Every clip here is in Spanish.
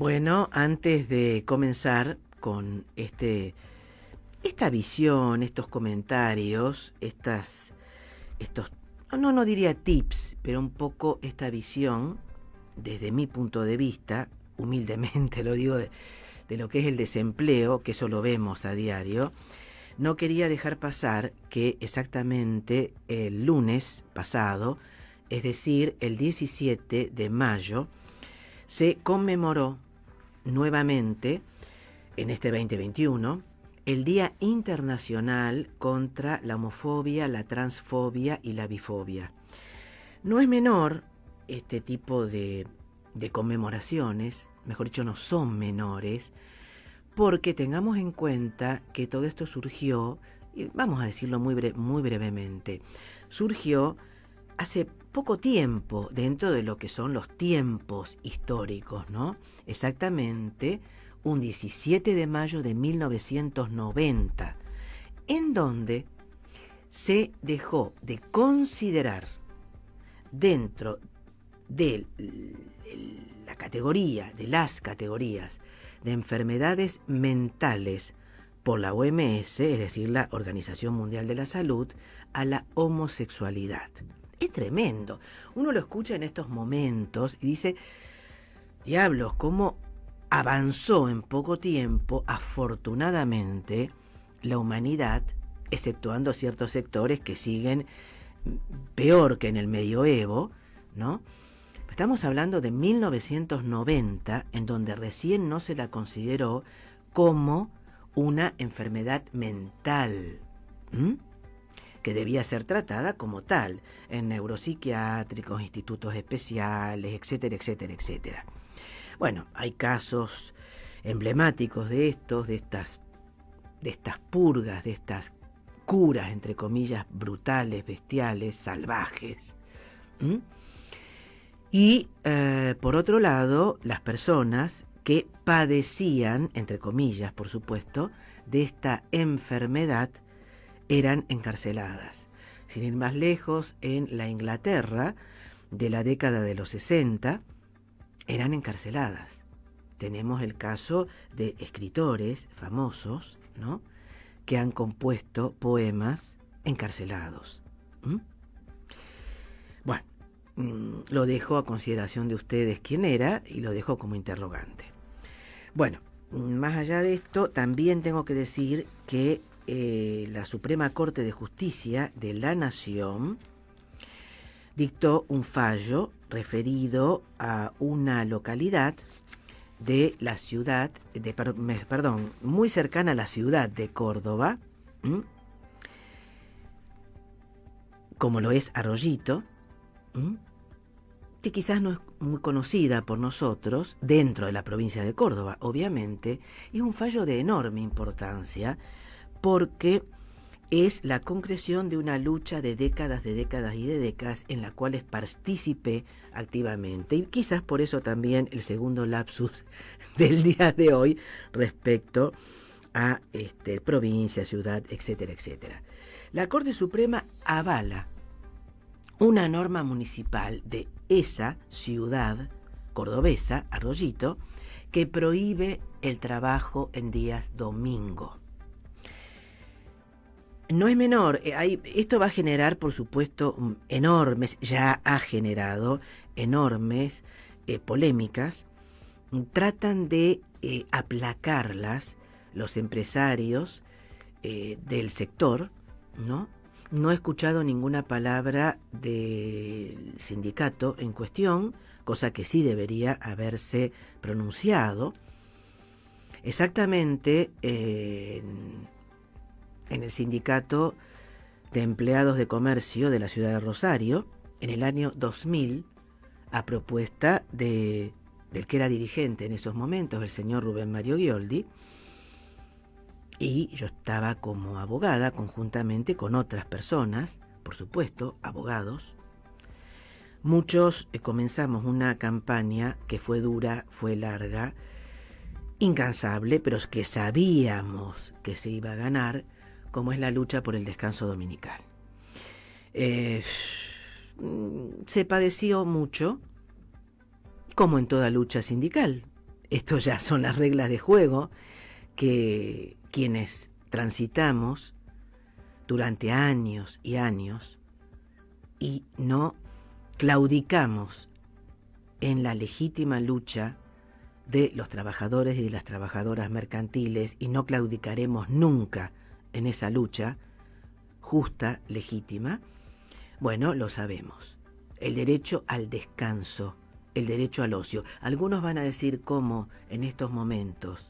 Bueno, antes de comenzar con esta visión, estos comentarios, estos, no diría tips, pero un poco esta visión, desde mi punto de vista, humildemente lo digo, de lo que es el desempleo, que eso lo vemos a diario, no quería dejar pasar que exactamente el lunes pasado, es decir, el 17 de mayo, se conmemoró nuevamente, en este 2021, el Día Internacional contra la Homofobia, la Transfobia y la Bifobia. No es menor este tipo de conmemoraciones, mejor dicho, no son menores, porque tengamos en cuenta que todo esto surgió, y vamos a decirlo muy brevemente, surgió hace poco tiempo dentro de lo que son los tiempos históricos, ¿no? Exactamente un 17 de mayo de 1990, en donde se dejó de considerar dentro de la categoría, de las categorías de enfermedades mentales por la OMS, es decir, la Organización Mundial de la Salud, a la homosexualidad. Es tremendo. Uno lo escucha en estos momentos y dice, diablos, cómo avanzó en poco tiempo, afortunadamente, la humanidad, exceptuando ciertos sectores que siguen peor que en el medioevo, ¿no? Estamos hablando de 1990, en donde recién no se la consideró como una enfermedad mental, que debía ser tratada como tal, en neuropsiquiátricos, institutos especiales, etcétera, etcétera, etcétera. Bueno, hay casos emblemáticos de estos, de estas purgas, de estas curas, entre comillas, brutales, bestiales, salvajes. Y por otro lado, las personas que padecían, entre comillas, por supuesto, de esta enfermedad, eran encarceladas. Sin ir más lejos, en la Inglaterra de la década de los 60, eran encarceladas. Tenemos el caso de escritores famosos, ¿no?, que han compuesto poemas encarcelados. Bueno, lo dejo a consideración de ustedes quién era y lo dejo como interrogante. Bueno, más allá de esto, también tengo que decir que la Suprema Corte de Justicia de la Nación dictó un fallo referido a una localidad de la ciudad, muy cercana a la ciudad de Córdoba, como lo es Arroyito, que quizás no es muy conocida por nosotros, dentro de la provincia de Córdoba, obviamente, es un fallo de enorme importancia, porque es la concreción de una lucha de décadas en la cual participé activamente. Y quizás por eso también el segundo lapsus del día de hoy respecto a provincia, ciudad, etcétera, etcétera. La Corte Suprema avala una norma municipal de esa ciudad cordobesa, Arroyito, que prohíbe el trabajo en días domingo. No es menor, esto va a generar, por supuesto, ya ha generado enormes polémicas. Tratan de aplacarlas los empresarios del sector, ¿no? No he escuchado ninguna palabra del sindicato en cuestión, cosa que sí debería haberse pronunciado. Exactamente en el sindicato de empleados de comercio de la ciudad de Rosario, en el año 2000, a propuesta del que era dirigente en esos momentos, el señor Rubén Mario Ghioldi, y yo estaba como abogada conjuntamente con otras personas, por supuesto, abogados. Muchos comenzamos una campaña que fue dura, fue larga, incansable, pero que sabíamos que se iba a ganar, como es la lucha por el descanso dominical. Se padeció mucho, como en toda lucha sindical. esto ya son las reglas de juego que quienes transitamos durante años y años y no claudicamos en la legítima lucha de los trabajadores y de las trabajadoras mercantiles, y no claudicaremos nunca en esa lucha justa, legítima. Bueno, lo sabemos. El derecho al descanso, el derecho al ocio. Algunos van a decir cómo en estos momentos.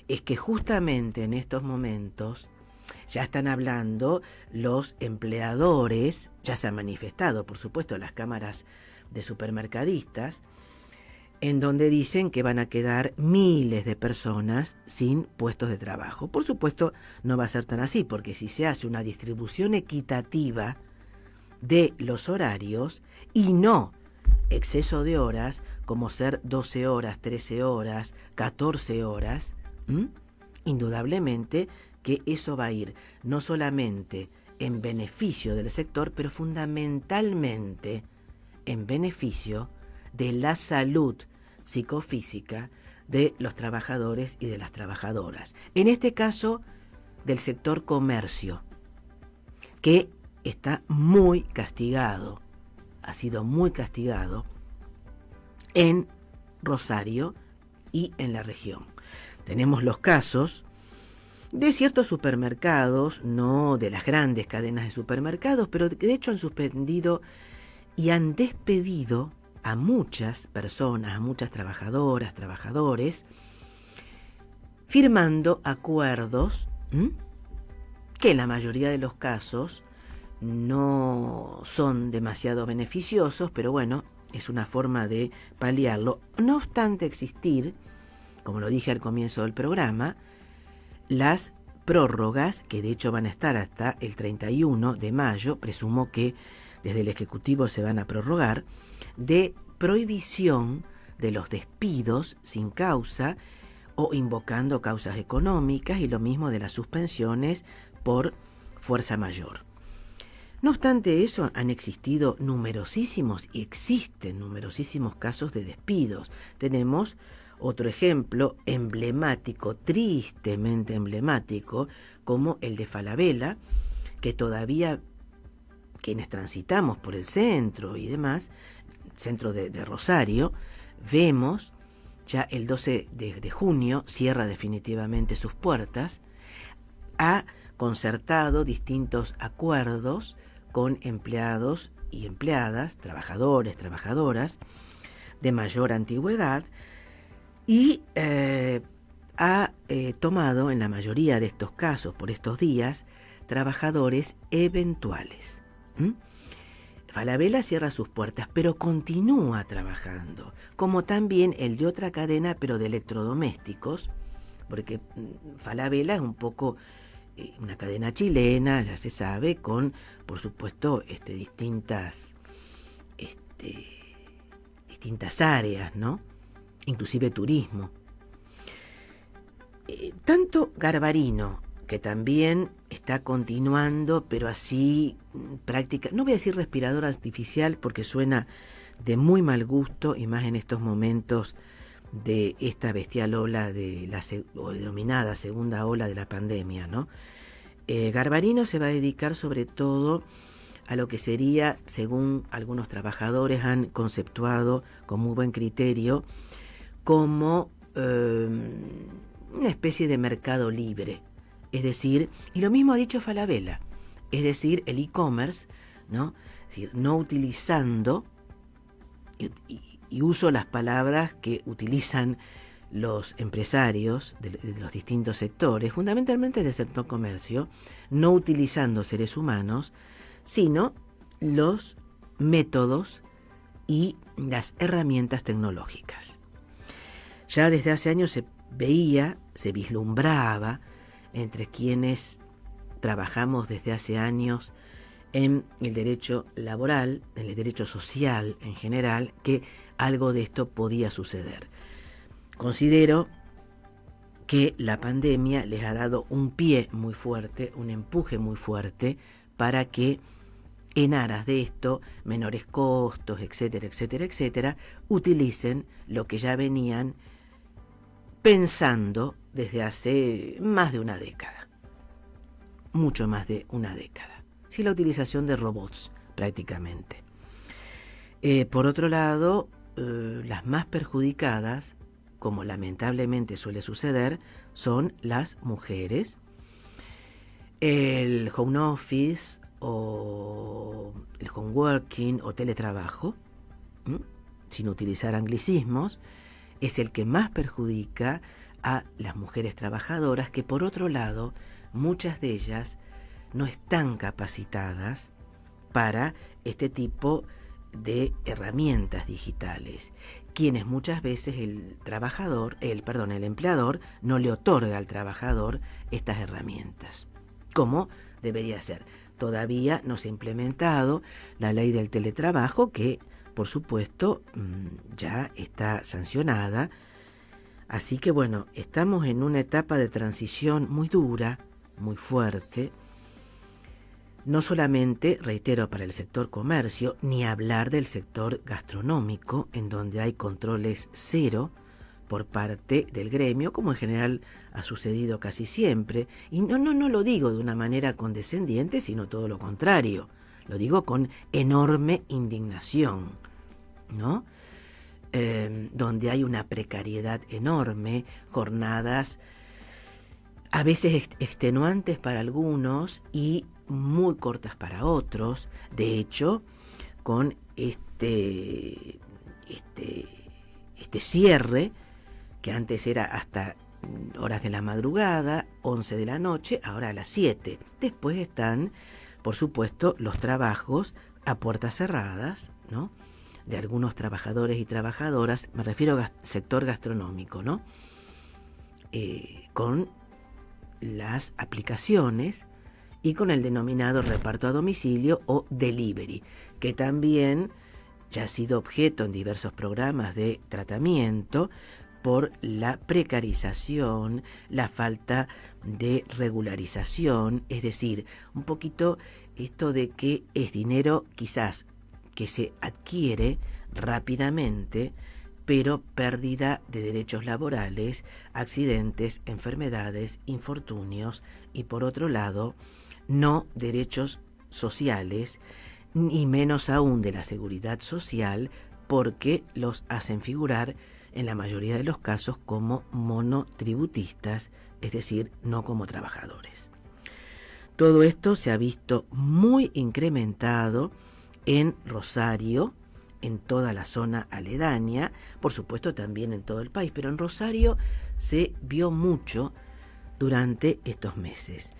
Es que justamente en estos momentos ya están hablando los empleadores, ya se han manifestado, por supuesto, las cámaras de supermercadistas, en donde dicen que van a quedar miles de personas sin puestos de trabajo. Por supuesto, no va a ser tan así, porque si se hace una distribución equitativa de los horarios y no exceso de horas, como ser 12 horas, 13 horas, 14 horas, indudablemente que eso va a ir no solamente en beneficio del sector, pero fundamentalmente en beneficio de la salud psicofísica de los trabajadores y de las trabajadoras. En este caso, del sector comercio, que está muy castigado, ha sido muy castigado en Rosario y en la región. Tenemos los casos de ciertos supermercados, no de las grandes cadenas de supermercados, pero de hecho han suspendido y han despedido a muchas personas, a muchas trabajadoras, trabajadores, firmando acuerdos que en la mayoría de los casos no son demasiado beneficiosos, pero bueno, es una forma de paliarlo. No obstante existir, como lo dije al comienzo del programa, las prórrogas, que de hecho van a estar hasta el 31 de mayo, presumo que desde el Ejecutivo se van a prorrogar, de prohibición de los despidos sin causa o invocando causas económicas, y lo mismo de las suspensiones por fuerza mayor. No obstante eso, han existido numerosísimos y existen numerosísimos casos de despidos. Tenemos otro ejemplo emblemático, tristemente emblemático, como el de Falabella, que todavía quienes transitamos por el centro y demás, centro de Rosario, vemos ya el 12 de junio, cierra definitivamente sus puertas, ha concertado distintos acuerdos con empleados y empleadas, trabajadores, trabajadoras de mayor antigüedad, y ha tomado en la mayoría de estos casos, por estos días, trabajadores eventuales. Falabella cierra sus puertas, pero continúa trabajando, como también el de otra cadena, pero de electrodomésticos, porque Falabella es un poco una cadena chilena, ya se sabe, con, por supuesto, distintas áreas, ¿no? Inclusive turismo. Tanto Garbarino, que también está continuando, pero así práctica, no voy a decir respirador artificial porque suena de muy mal gusto, y más en estos momentos de esta bestial ola de la denominada segunda ola de la pandemia, ¿no? Garbarino se va a dedicar sobre todo a lo que sería, según algunos trabajadores han conceptuado con muy buen criterio, como una especie de mercado libre. Es decir, y lo mismo ha dicho Falabella, es decir, el e-commerce, ¿no? Es decir, no utilizando, y uso las palabras que utilizan los empresarios de los distintos sectores, fundamentalmente del sector comercio, no utilizando seres humanos, sino los métodos y las herramientas tecnológicas. Ya desde hace años se veía, se vislumbraba entre quienes trabajamos desde hace años en el derecho laboral, en el derecho social en general, que algo de esto podía suceder. Considero que la pandemia les ha dado un pie muy fuerte, un empuje muy fuerte, para que en aras de esto, menores costos, etcétera, etcétera, etcétera, utilicen lo que ya venían pensando desde hace más de una década, mucho más de una década. Sí, la utilización de robots prácticamente. Por otro lado, las más perjudicadas, como lamentablemente suele suceder, son las mujeres. El home office o el home working o teletrabajo, sin utilizar anglicismos, es el que más perjudica a las mujeres trabajadoras, que por otro lado, muchas de ellas no están capacitadas para este tipo de herramientas digitales, quienes muchas veces el empleador no le otorga al trabajador estas herramientas, como debería ser. Todavía no se ha implementado la ley del teletrabajo, que por supuesto ya está sancionada. Así que bueno, estamos en una etapa de transición muy dura, muy fuerte. No solamente, reitero, para el sector comercio, ni hablar del sector gastronómico, en donde hay controles cero por parte del gremio, como en general ha sucedido casi siempre. Y no lo digo de una manera condescendiente, sino todo lo contrario. Lo digo con enorme indignación, ¿no? Donde hay una precariedad enorme, jornadas a veces extenuantes para algunos y muy cortas para otros. De hecho, con este cierre, que antes era hasta horas de la madrugada, 11 de la noche, ahora a las 7. Después están, por supuesto, los trabajos a puertas cerradas, ¿no?, de algunos trabajadores y trabajadoras, me refiero al sector gastronómico, ¿no?, con las aplicaciones y con el denominado reparto a domicilio o delivery, que también ya ha sido objeto en diversos programas de tratamiento por la precarización, la falta de regularización, es decir, un poquito esto de que es dinero quizás que se adquiere rápidamente, pero pérdida de derechos laborales, accidentes, enfermedades, infortunios y por otro lado, no derechos sociales, y menos aún de la seguridad social, porque los hacen figurar en la mayoría de los casos como monotributistas, es decir, no como trabajadores. Todo esto se ha visto muy incrementado en Rosario, en toda la zona aledaña, por supuesto también en todo el país, pero en Rosario se vio mucho durante estos meses.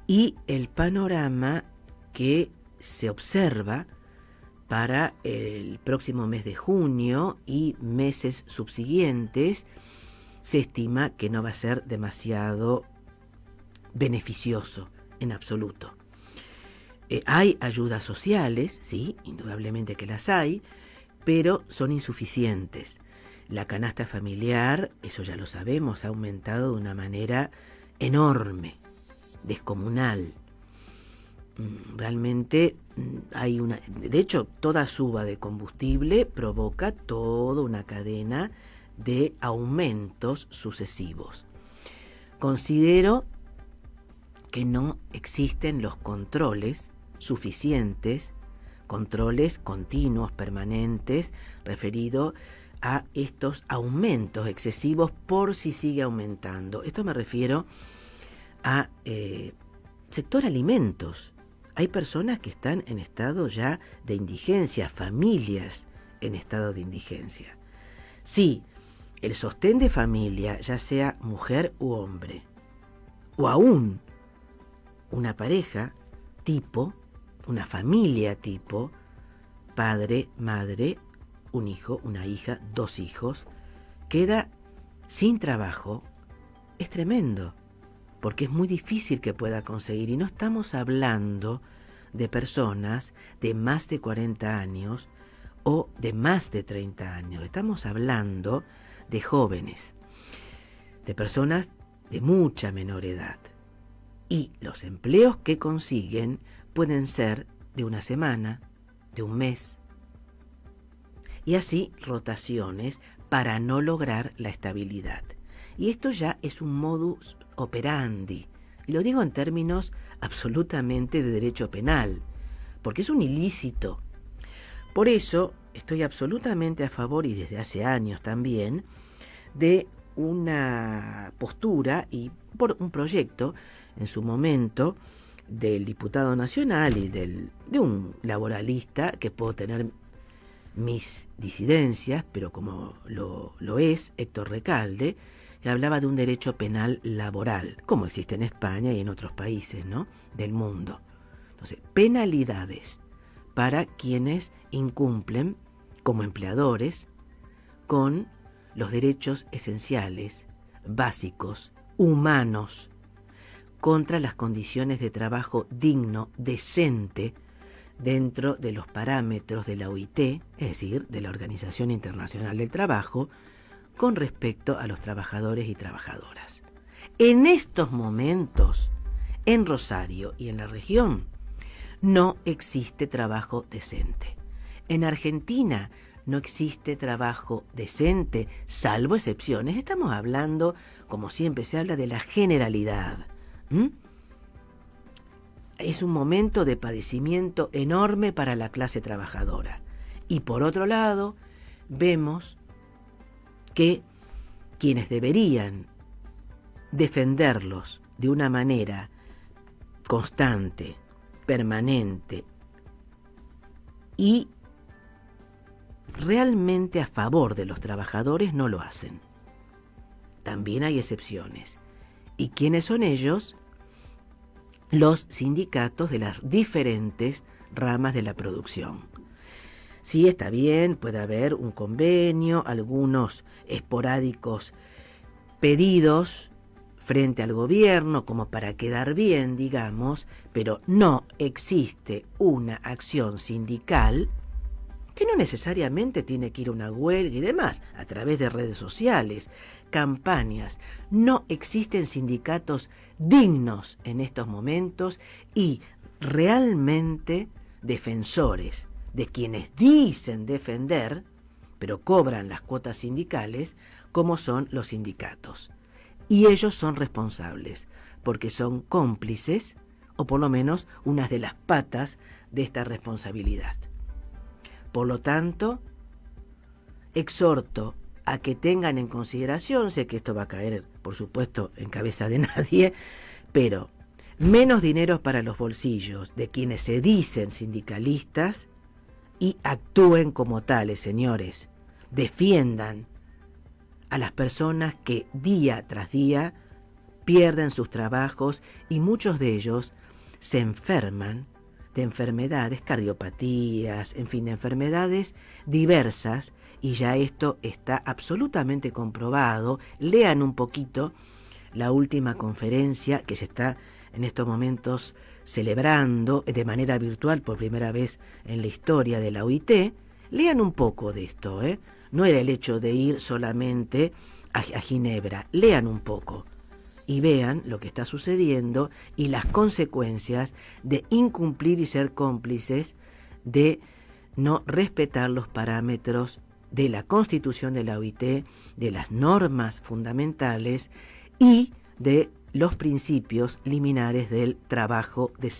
Y el panorama que se observa para el próximo mes de junio y meses subsiguientes, se estima que no va a ser demasiado beneficioso en absoluto. Hay ayudas sociales, sí, indudablemente que las hay, pero son insuficientes. La canasta familiar, eso ya lo sabemos, ha aumentado de una manera enorme, descomunal. Realmente hay una... De hecho, toda suba de combustible provoca toda una cadena de aumentos sucesivos. Considero que no existen los controles suficientes, controles continuos, permanentes, referido a estos aumentos excesivos por si sigue aumentando. Esto me refiero a sector alimentos. Hay personas que están en estado ya de indigencia, familias en estado de indigencia. Sí, el sostén de familia, ya sea mujer u hombre, o aún una pareja tipo, una familia tipo, padre, madre, un hijo, una hija, 2 hijos, queda sin trabajo, es tremendo, porque es muy difícil que pueda conseguir, y no estamos hablando de personas de más de 40 años o de más de 30 años, estamos hablando de jóvenes, de personas de mucha menor edad. Y los empleos que consiguen pueden ser de una semana, de un mes, y así rotaciones para no lograr la estabilidad. Y esto ya es un modus operandi. Y lo digo en términos absolutamente de derecho penal, porque es un ilícito. Por eso estoy absolutamente a favor, y desde hace años también, de una postura y por un proyecto en su momento del diputado nacional y de un laboralista que puedo tener mis disidencias, pero como lo es Héctor Recalde, que hablaba de un derecho penal laboral, como existe en España y en otros países, ¿no?, del mundo. Entonces, penalidades para quienes incumplen como empleadores con los derechos esenciales, básicos, humanos, contra las condiciones de trabajo digno, decente, dentro de los parámetros de la OIT, es decir, de la Organización Internacional del Trabajo, con respecto a los trabajadores y trabajadoras. En estos momentos, en Rosario y en la región, no existe trabajo decente. En Argentina no existe trabajo decente, salvo excepciones. Estamos hablando, como siempre se habla, de la generalidad. Es un momento de padecimiento enorme para la clase trabajadora. Y por otro lado, vemos que quienes deberían defenderlos de una manera constante, permanente y realmente a favor de los trabajadores no lo hacen. También hay excepciones. ¿Y quiénes son ellos? Los sindicatos de las diferentes ramas de la producción. Sí, está bien, puede haber un convenio, algunos esporádicos pedidos frente al gobierno como para quedar bien, digamos, pero no existe una acción sindical que no necesariamente tiene que ir a una huelga y demás, a través de redes sociales, campañas. No existen sindicatos dignos en estos momentos y realmente defensores de quienes dicen defender, pero cobran las cuotas sindicales, como son los sindicatos. Y ellos son responsables, porque son cómplices, o por lo menos unas de las patas de esta responsabilidad. Por lo tanto, exhorto a que tengan en consideración, sé que esto va a caer, por supuesto, en cabeza de nadie, pero menos dinero para los bolsillos de quienes se dicen sindicalistas y actúen como tales, señores. Defiendan a las personas que día tras día pierden sus trabajos y muchos de ellos se enferman de enfermedades, cardiopatías, en fin, de enfermedades diversas, y ya esto está absolutamente comprobado. Lean un poquito la última conferencia que se está en estos momentos celebrando de manera virtual por primera vez en la historia de la OIT. Lean un poco de esto, No era el hecho de ir solamente a Ginebra, lean un poco y vean lo que está sucediendo y las consecuencias de incumplir y ser cómplices de no respetar los parámetros de la Constitución de la OIT, de las normas fundamentales y de los principios liminares del trabajo decente.